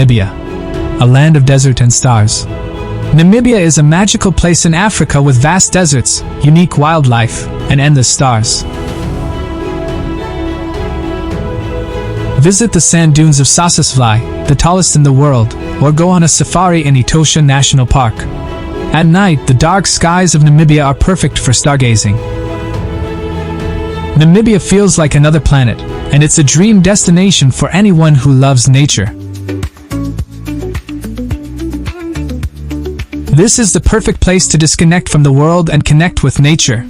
Namibia, a land of desert and stars. Namibia is a magical place in Africa with vast deserts, unique wildlife, and endless stars. Visit the sand dunes of Sossusvlei, the tallest in the world, or go on a safari in Etosha National Park. At night, the dark skies of Namibia are perfect for stargazing. Namibia feels like another planet, and it's a dream destination for anyone who loves nature. This is the perfect place to disconnect from the world and connect with nature.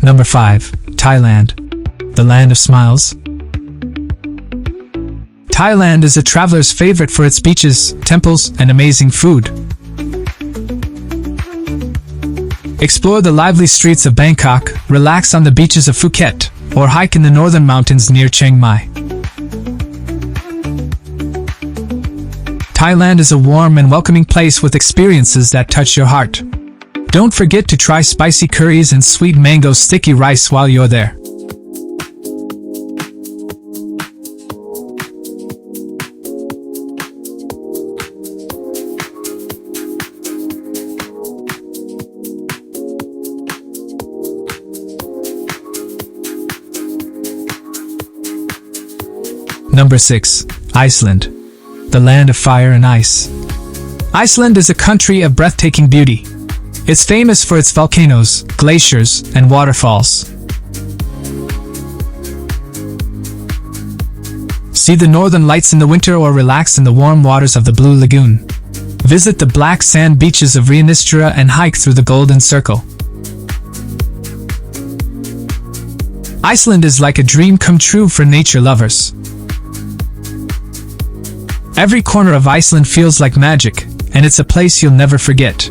Number 5. Thailand, the land of smiles. Thailand is a traveler's favorite for its beaches, temples, and amazing food. Explore the lively streets of Bangkok, relax on the beaches of Phuket, or hike in the northern mountains near Chiang Mai. Thailand is a warm and welcoming place with experiences that touch your heart. Don't forget to try spicy curries and sweet mango sticky rice while you're there. Number 6. Iceland, the land of fire and ice. Iceland is a country of breathtaking beauty. It's famous for its volcanoes, glaciers, and waterfalls. See the northern lights in the winter or relax in the warm waters of the Blue Lagoon. Visit the black sand beaches of Rianistra and hike through the Golden Circle. Iceland is like a dream come true for nature lovers. Every corner of Iceland feels like magic, and it's a place you'll never forget.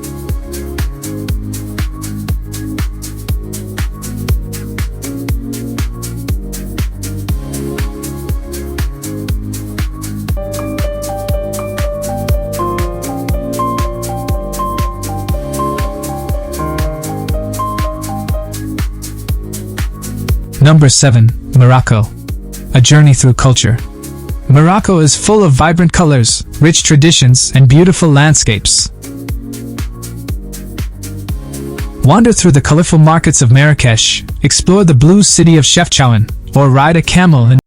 Number 7. Morocco, a journey through culture. Morocco is full of vibrant colors, rich traditions, and beautiful landscapes. Wander through the colorful markets of Marrakesh, explore the blue city of Chefchaouen, or ride a camel in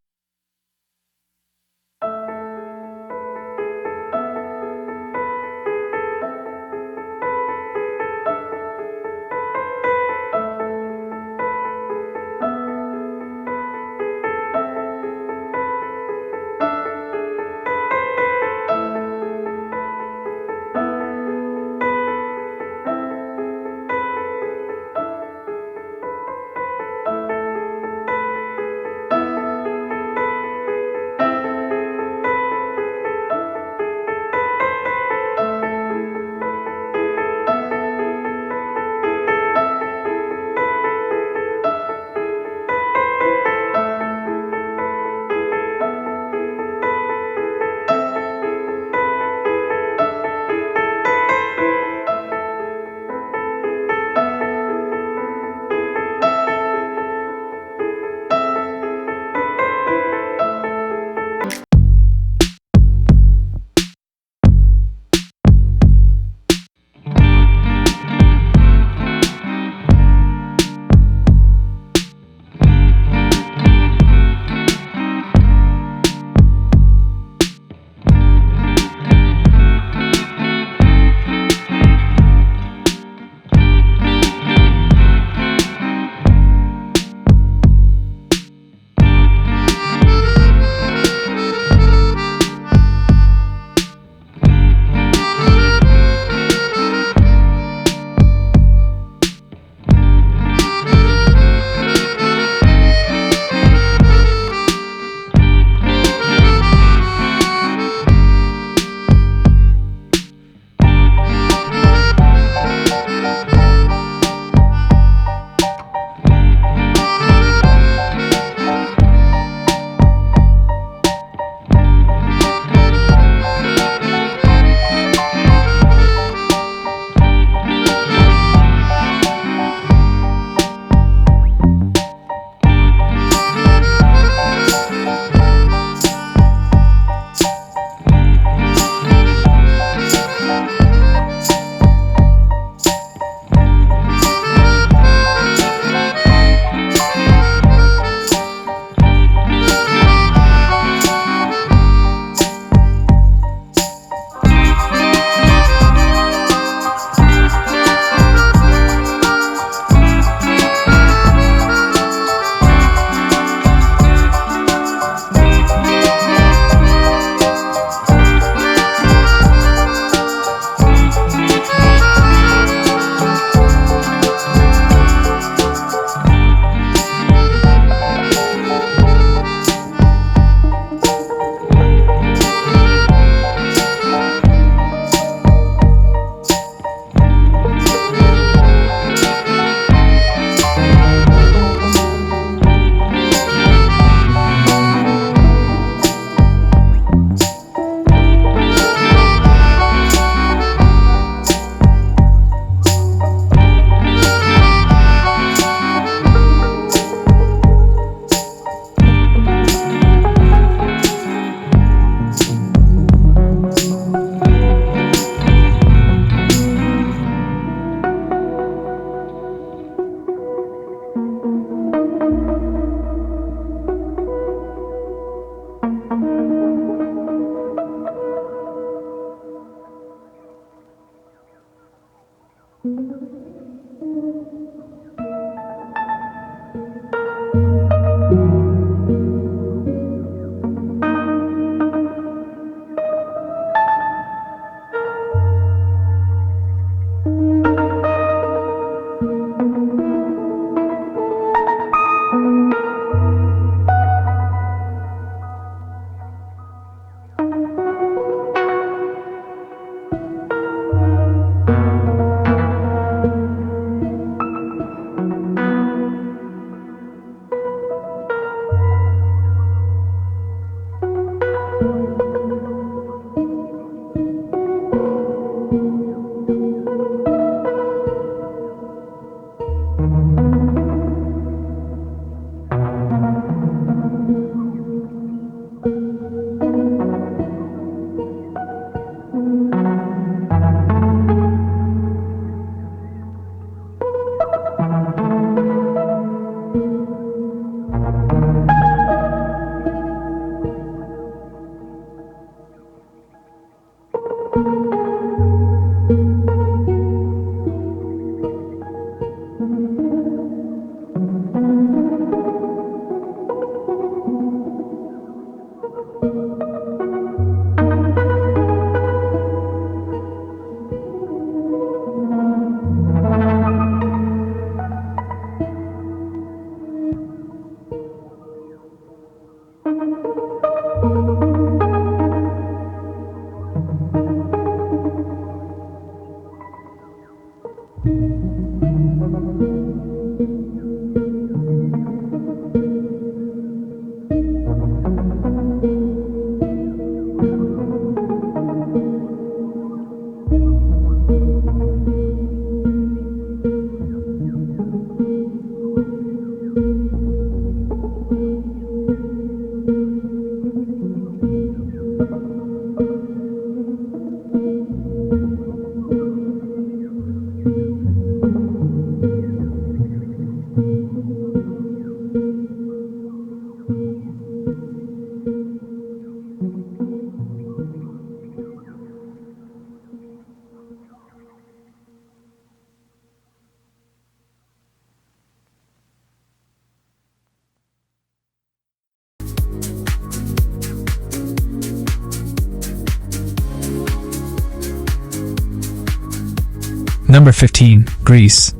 Number 15. Greece.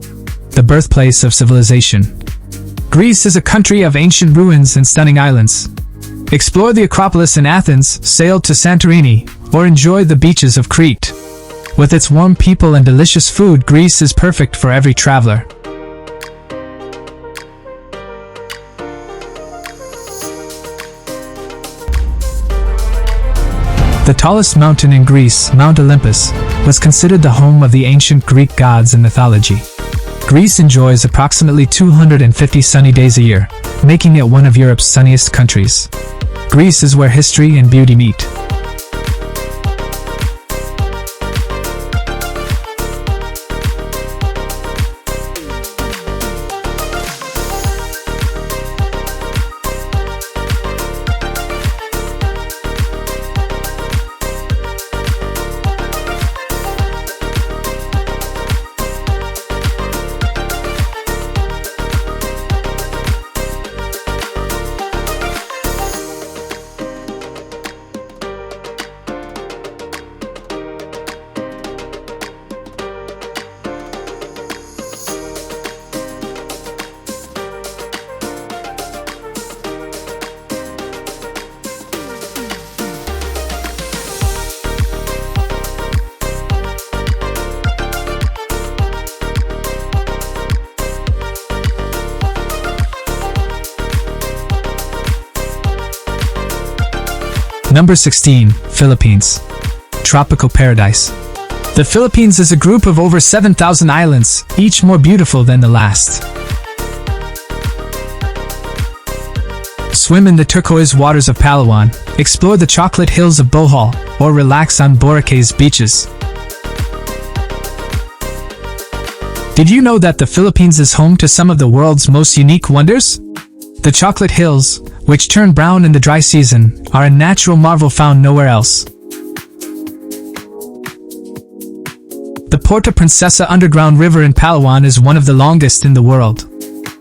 The birthplace of civilization. Greece is a country of ancient ruins and stunning islands. Explore the Acropolis in Athens, sail to Santorini, or enjoy the beaches of Crete. With its warm people and delicious food, Greece is perfect for every traveler. The tallest mountain in Greece, Mount Olympus, was considered the home of the ancient Greek gods in mythology. Greece enjoys approximately 250 sunny days a year, making it one of Europe's sunniest countries. Greece is where history and beauty meet. Number 16. Philippines. Tropical paradise. The Philippines is a group of over 7,000 islands, each more beautiful than the last. Swim in the turquoise waters of Palawan, explore the chocolate hills of Bohol, or relax on Boracay's beaches. Did you know that the Philippines is home to some of the world's most unique wonders? The chocolate hills, which turn brown in the dry season, are a natural marvel found nowhere else. The Porta Princesa underground river in Palawan is one of the longest in the world.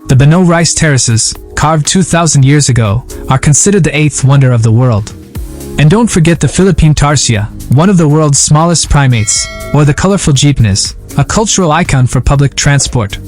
The Bano rice terraces, carved 2,000 years ago, are considered the eighth wonder of the world. And don't forget the Philippine tarsier, one of the world's smallest primates, or the colorful jeepneys, a cultural icon for public transport.